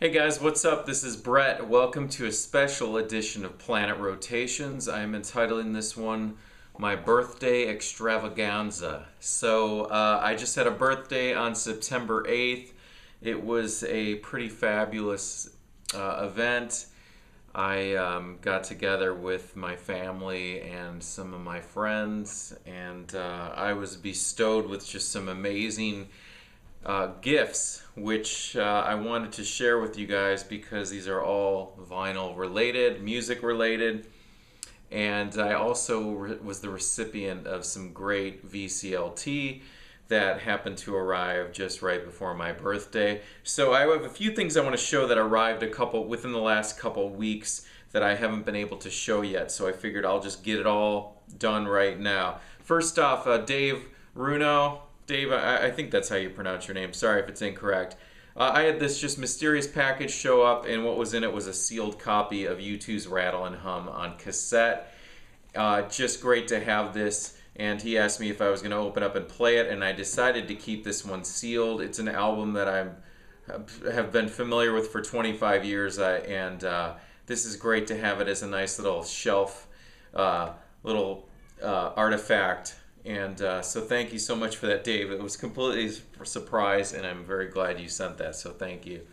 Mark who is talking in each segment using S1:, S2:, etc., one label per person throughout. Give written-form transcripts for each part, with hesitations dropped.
S1: Hey guys, what's up? This is Brett. Welcome to a special edition of Planet Rotations. I am entitling this one My Birthday Extravaganza. I just had a birthday on September 8th. It was a pretty fabulous event. I got together with my family and some of my friends, and I was bestowed with just some amazing gifts, which I wanted to share with you guys because these are all vinyl related, music related, and I also was the recipient of some great VCLT that happened to arrive just right before my birthday. So I have a few things I want to show that arrived within the last couple weeks that I haven't been able to show yet. So I figured I'll just get it all done right now. First off, Dave Rooney. Dave, I think that's how you pronounce your name. Sorry if it's incorrect. I had this just mysterious package show up, and what was in it was a sealed copy of U2's Rattle and Hum on cassette. Just great to have this, and he asked me if I was going to open up and play it, and I decided to keep this one sealed. It's an album that I have been familiar with for 25 years, and this is great to have it as a nice little shelf, little artifact. And so thank you so much for that, Dave. It was completely a surprise, and I'm very glad you sent that, so thank you.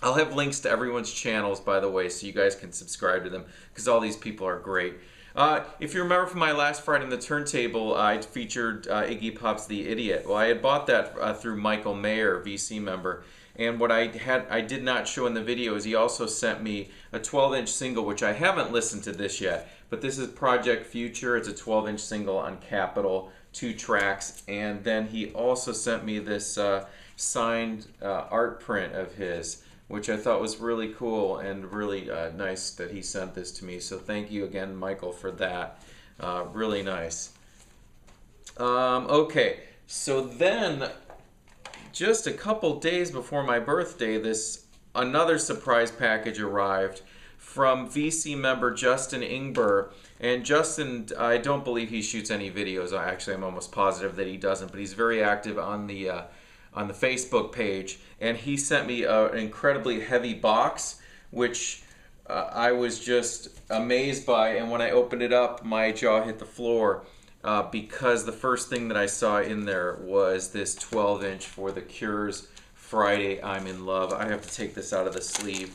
S1: I'll have links to everyone's channels, by the way, so you guys can subscribe to them, because all these people are great. If you remember from my last Friday on the Turntable, I featured Iggy Pop's The Idiot. Well, I had bought that through Michael Mayer, VC member. And what I did not show in the video is he also sent me a 12-inch single, which I haven't listened to this yet. But this is Project Future. It's a 12-inch single on Capitol, 2 tracks. And then he also sent me this signed art print of his, which I thought was really cool and really nice that he sent this to me. So thank you again, Michael, for that. Really nice. Okay, so then just a couple days before my birthday, another surprise package arrived from VC member Justin Ingber. And Justin, I don't believe he shoots any videos. I'm almost positive that he doesn't, but he's very active on the Facebook page. And he sent me an incredibly heavy box, which I was just amazed by. And when I opened it up, my jaw hit the floor. Because the first thing that I saw in there was this 12-inch for The Cure's Friday I'm in Love. I have to take this out of the sleeve.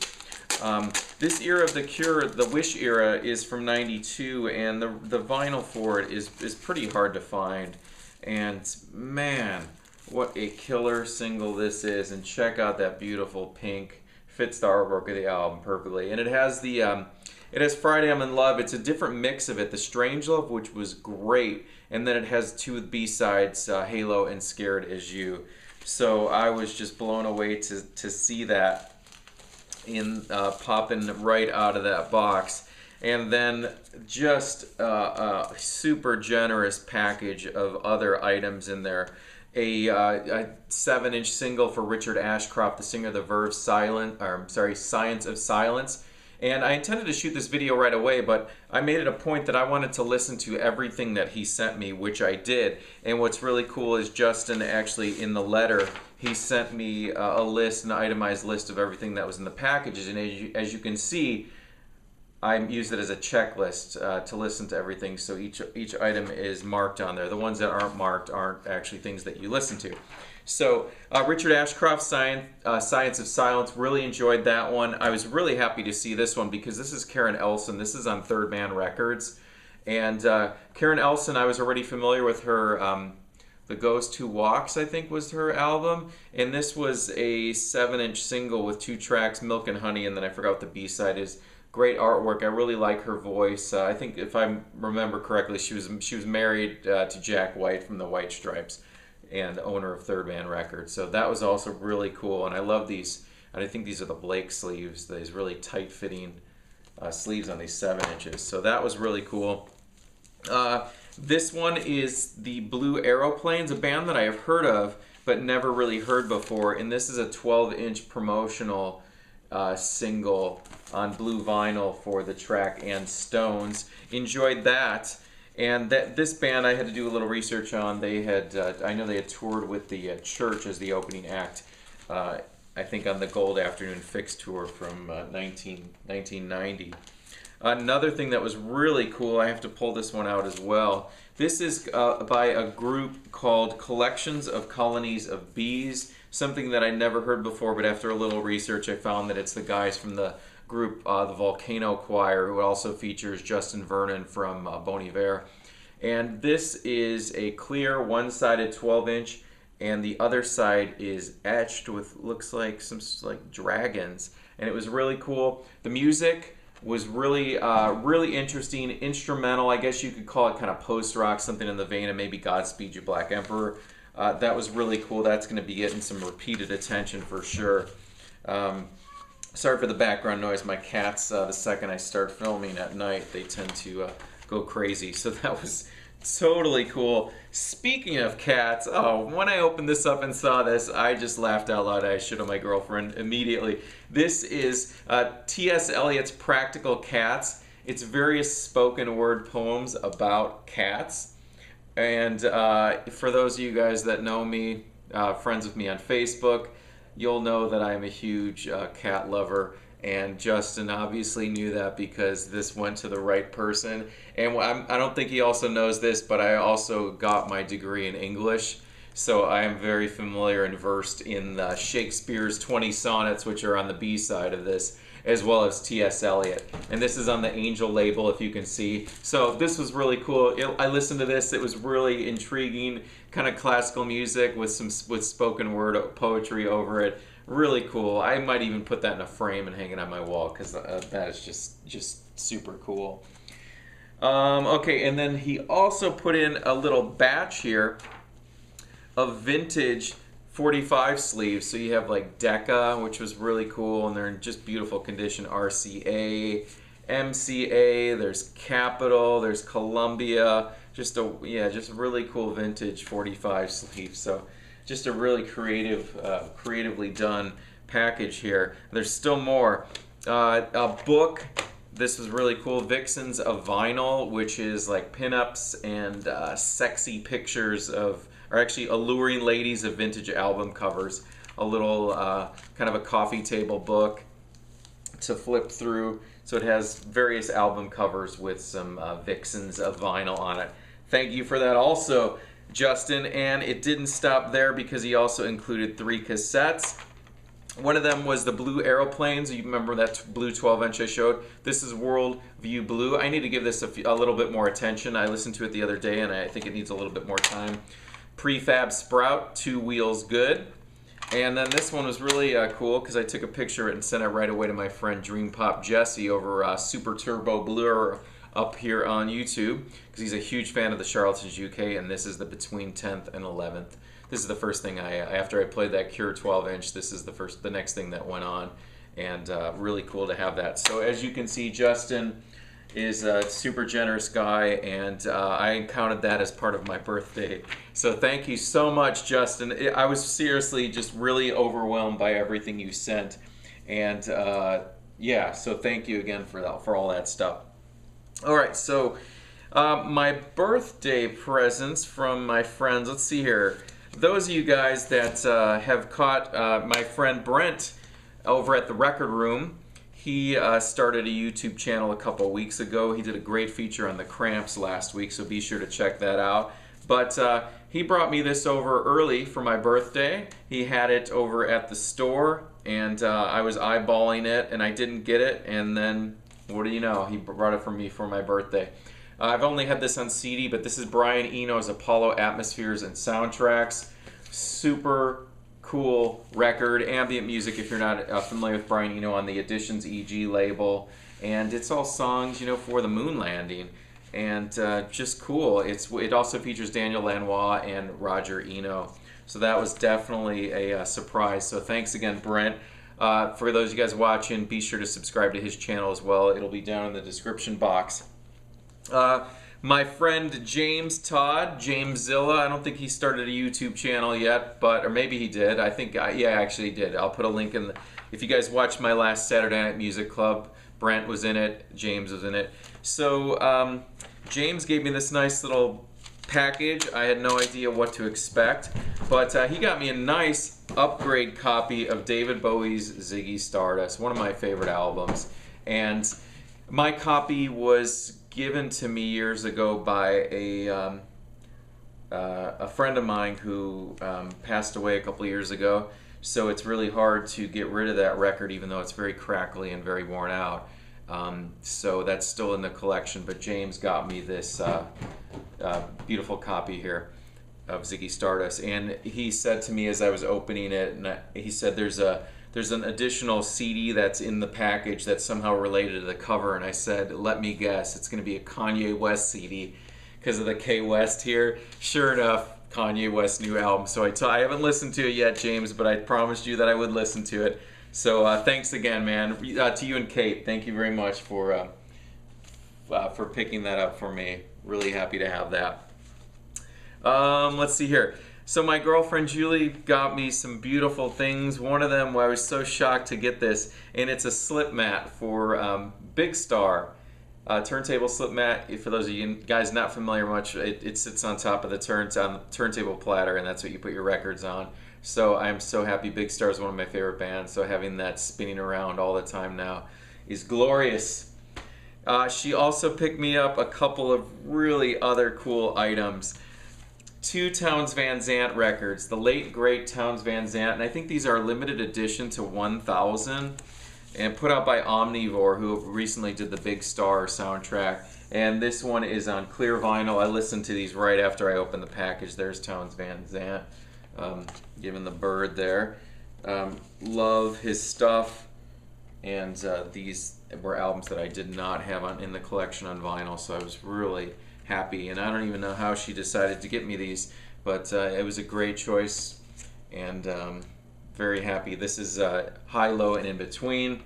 S1: This era of The Cure, the Wish era, is from '92, and the vinyl for it is pretty hard to find. And man, what a killer single this is. And check out that beautiful pink. Fits the artwork of the album perfectly. And it has it has Friday I'm in Love. It's a different mix of it. The Strange Love, which was great. And then it has 2 B-sides, Halo and Scared As You. So I was just blown away to see that popping right out of that box. And then just a super generous package of other items in there. A 7-inch single for Richard Ashcroft, the singer of the Verve's Science of Silence. And I intended to shoot this video right away, but I made it a point that I wanted to listen to everything that he sent me, which I did. And what's really cool is Justin actually, in the letter, he sent me a list, an itemized list of everything that was in the packages. And as you can see, I used it as a checklist to listen to everything, so each item is marked on there. The ones that aren't marked aren't actually things that you listen to. So Richard Ashcroft's Science of Silence, really enjoyed that one. I was really happy to see this one because this is Karen Elson. This is on Third Man Records. And Karen Elson, I was already familiar with her. The Ghost Who Walks, I think, was her album. And this was a 7-inch single with 2 tracks, Milk and Honey, and then I forgot what the B-side is. Great artwork. I really like her voice. I think if I remember correctly, she was married to Jack White from the White Stripes and owner of Third Man Records. So that was also really cool. And I love these. And I think these are the Blake sleeves. These really tight-fitting sleeves on these 7 inches. So that was really cool. This one is the Blue Aeroplanes, a band that I have heard of but never really heard before. And this is a 12-inch promotional single on blue vinyl for the track And Stones. Enjoyed that. And this band I had to do a little research on. They had, I know they had toured with the Church as the opening act I think on the Gold Afternoon Fix tour from 1990. Another thing that was really cool, I have to pull this one out as well. This is by a group called Collections of Colonies of Bees, something that I never heard before, but after a little research I found that it's the guys from the group, the Volcano Choir, who also features Justin Vernon from Bon Iver. And this is a clear one-sided 12-inch, and the other side is etched with, looks like some like dragons, and it was really cool. The music was really really interesting, instrumental, I guess you could call it, kind of post-rock, something in the vein of maybe Godspeed You Black Emperor. That was really cool. That's going to be getting some repeated attention for sure. Sorry for the background noise. My cats, the second I start filming at night, they tend to go crazy. So that was totally cool. Speaking of cats, when I opened this up and saw this, I just laughed out loud. I showed my girlfriend immediately. This is T.S. Eliot's Practical Cats. It's various spoken word poems about cats. And for those of you guys that know me, friends with me on Facebook, you'll know that I'm a huge cat lover. And Justin obviously knew that because this went to the right person. And I don't think he also knows this, but I also got my degree in English. So I am very familiar and versed in Shakespeare's 20 sonnets, which are on the B side of this, as well as T.S. Eliot. And this is on the Angel label, if you can see. So this was really cool. I listened to this. It was really intriguing, kind of classical music with spoken word poetry over it. Really cool. I might even put that in a frame and hang it on my wall because that is just super cool. Okay, and then he also put in a little batch here of vintage 45 sleeves. So you have like Decca, which was really cool, and they're in just beautiful condition. RCA, MCA, there's Capitol, there's Columbia. Just really cool vintage 45 sleeves. So just a really creatively done package here. There's still more. A book. This was really cool. Vixens of Vinyl, which is like pinups and sexy pictures of, or actually alluring ladies of vintage album covers. A little kind of a coffee table book to flip through. So it has various album covers with some Vixens of Vinyl on it. Thank you for that also, Justin. And it didn't stop there because he also included 3 cassettes. One of them was the Blue Aeroplanes. You remember that blue 12-inch I showed? This is World View Blue. I need to give this a little bit more attention. I listened to it the other day and I think it needs a little bit more time. Prefab Sprout, 2 Wheels Good. And then this one was really cool because I took a picture of it and sent it right away to my friend Dream Pop Jesse over Super Turbo Blur up here on YouTube, because he's a huge fan of the Charlatans UK, and this is the Between 10th and 11th. This is the first thing after I played that Cure 12-inch, this is the next thing that went on, and really cool to have that. So as you can see, Justin is a super generous guy, and I counted that as part of my birthday. So thank you so much, Justin. I was seriously just really overwhelmed by everything you sent, and yeah, so thank you again for all that stuff. All right, so my birthday presents from my friends. Let's see here. Those of you guys that have caught my friend Brent over at the Record Room, he started a YouTube channel a couple weeks ago. He did a great feature on the Cramps last week, so be sure to check that out. But he brought me this over early for my birthday. He had it over at the store, and I was eyeballing it, and I didn't get it, and then what do you know? He brought it for me for my birthday. I've only had this on CD, but this is Brian Eno's Apollo Atmospheres and Soundtracks. Super cool record, ambient music if you're not familiar with Brian Eno, on the Editions EG label. And it's all songs, you know, for the moon landing. And just cool. It also features Daniel Lanois and Roger Eno. So that was definitely a surprise. So thanks again, Brent. For those of you guys watching, be sure to subscribe to his channel as well. It'll be down in the description box. My friend James Todd, Jameszilla, I don't think he started a YouTube channel yet, or maybe he did. I think, yeah, actually he did. I'll put a link in if you guys watched my last Saturday Night Music Club, Brent was in it, James was in it. So James gave me this nice little package. I had no idea what to expect, but he got me a nice upgrade copy of David Bowie's Ziggy Stardust, one of my favorite albums. And my copy was given to me years ago by a friend of mine who passed away a couple of years ago. So it's really hard to get rid of that record, even though it's very crackly and very worn out. So that's still in the collection. But James got me this beautiful copy here of Ziggy Stardust, and he said to me as I was opening it, and he said there's an additional CD that's in the package that's somehow related to the cover, and I said, let me guess, it's going to be a Kanye West CD because of the K West here. Sure enough, Kanye West's new album. So I haven't listened to it yet, James, but I promised you that I would listen to it. So thanks again, man. To you and Kate, thank you very much for picking that up for me. Really happy to have that. Let's see here. So my girlfriend Julie got me some beautiful things. One of them, I was so shocked to get this, and it's a slip mat for Big Star. Turntable slip mat. For those of you guys not familiar much, it sits on top of the turntable platter, and that's what you put your records on. So I'm so happy. Big Star is one of my favorite bands, so having that spinning around all the time now is glorious. She also picked me up a couple of really other cool items. 2 Townes Van Zandt records, the late great Townes Van Zandt, and I think these are limited edition to 1,000, and put out by Omnivore, who recently did the Big Star soundtrack. And this one is on clear vinyl. I listened to these right after I opened the package. There's Townes Van Zandt, giving the bird there. Love his stuff, and these were albums that I did not have in the collection on vinyl, so I was really happy, and I don't even know how she decided to get me these, but it was a great choice, and very happy. This is High, Low, and In Between.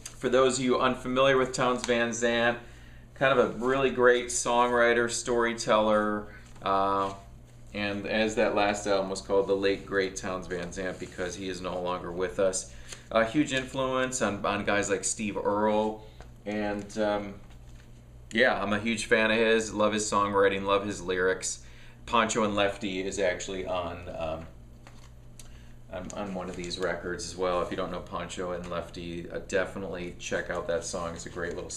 S1: For those of you unfamiliar with Townes Van Zandt, kind of a really great songwriter, storyteller, and as that last album was called, the late great Townes Van Zandt, because he is no longer with us. A huge influence on guys like Steve Earle, and yeah, I'm a huge fan of his. Love his songwriting, love his lyrics. Poncho and Lefty is actually on one of these records as well. If you don't know Poncho and Lefty, definitely check out that song. It's a great little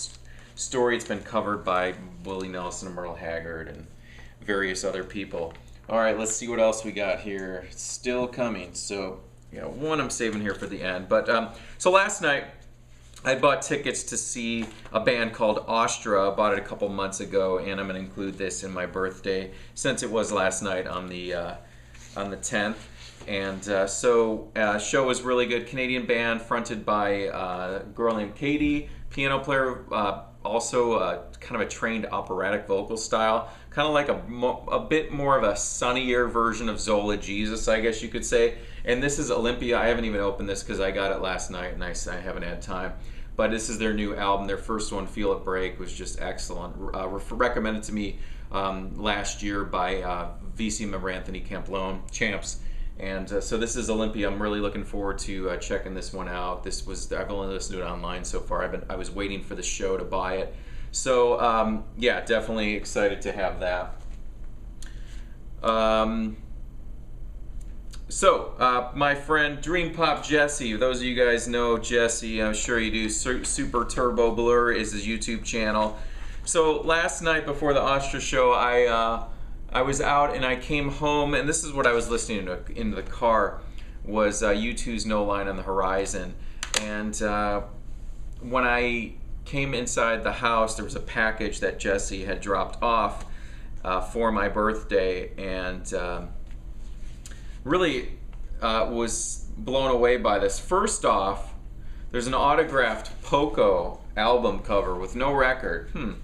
S1: story. It's been covered by Willie Nelson and Merle Haggard and various other people. All right, let's see what else we got here. It's still coming. So, one I'm saving here for the end. But so last night, I bought tickets to see a band called Austra. I bought it a couple months ago, and I'm going to include this in my birthday since it was last night on the 10th. And so show was really good. Canadian band fronted by a girl named Katie, piano player, also kind of a trained operatic vocal style, kind of like a bit more of a sunnier version of Zola Jesus, I guess you could say. And this is Olympia. I haven't even opened this because I got it last night and I haven't had time. But this is their new album. Their first one, Feel It Break, was just excellent. Recommended to me last year by VC member Anthony Camplone, Champs. And so this is Olympia. I'm really looking forward to checking this one out. I've only listened to it online so far. I was waiting for the show to buy it. So yeah, definitely excited to have that. My friend Dream Pop Jesse, those of you guys know Jesse, I'm sure you do. Super Turbo Blur is his YouTube channel. So last night before the Austra show, I was out and I came home, and this is what I was listening to in the car, was U2's No Line on the Horizon. And when I came inside the house, there was a package that Jesse had dropped off for my birthday, and really was blown away by this. First off, there's an autographed Poco album cover with no record.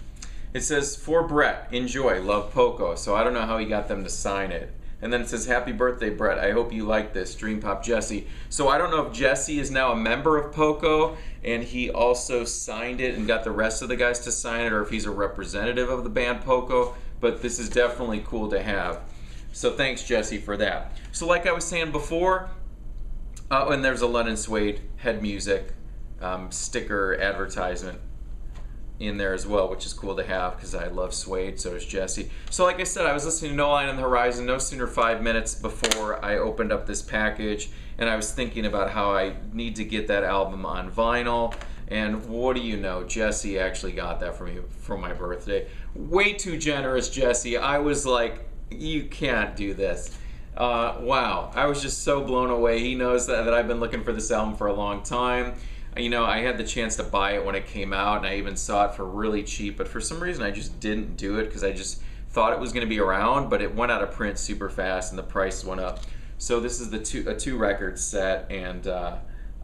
S1: It says, "For Brett, enjoy, love Poco." So I don't know how he got them to sign it. And then it says, "Happy birthday, Brett. I hope you like this, Dream Pop Jesse." So I don't know if Jesse is now a member of Poco and he also signed it and got the rest of the guys to sign it, or if he's a representative of the band Poco, but this is definitely cool to have. So thanks, Jesse, for that. So like I was saying before, and there's a Lennon Suede Head Music sticker advertisement in there as well, which is cool to have because I love Suede, so does Jesse. So like I said, I was listening to No Line on the Horizon no sooner 5 minutes before I opened up this package, and I was thinking about how I need to get that album on vinyl. And what do you know? Jesse actually got that for me for my birthday. Way too generous, Jesse. I was like, you can't do this. Wow, I was just so blown away. He knows that I've been looking for this album for a long time. You know, I had the chance to buy it when it came out, and I even saw it for really cheap, but for some reason I just didn't do it because I just thought it was going to be around, but it went out of print super fast and the price went up. So this is a two record set, and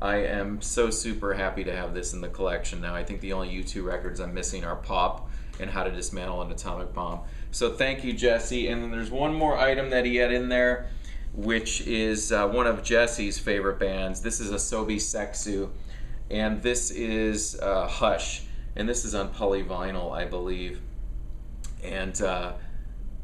S1: I am so super happy to have this in the collection now. I think the only U2 records I'm missing are Pop and How to Dismantle an Atomic Bomb. So thank you, Jesse. And then there's one more item that he had in there, which is one of Jesse's favorite bands. This is Asobi Sexu, and this is Hush, and this is on polyvinyl, I believe. And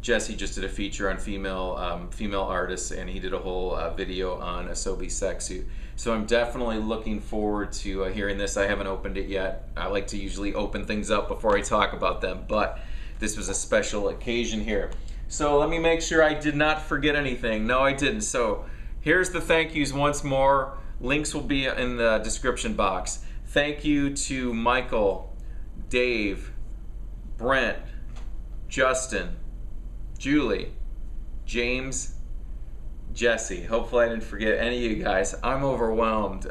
S1: Jesse just did a feature on female artists, and he did a whole video on Asobi Sexu. So I'm definitely looking forward to hearing this. I haven't opened it yet. I like to usually open things up before I talk about them, but this was a special occasion here. So let me make sure I did not forget anything. No, I didn't. So here's the thank yous once more. Links will be in the description box. Thank you to Michael, Dave, Brent, Justin, Julie, James, Jesse. Hopefully I didn't forget any of you guys. I'm overwhelmed.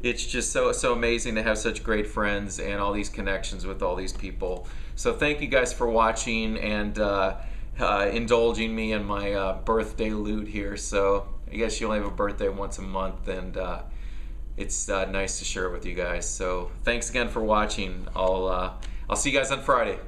S1: It's just so amazing to have such great friends and all these connections with all these people. So thank you guys for watching and indulging me in my birthday loot here. So I guess you only have a birthday once a month, and it's nice to share it with you guys. So thanks again for watching. I'll see you guys on Friday.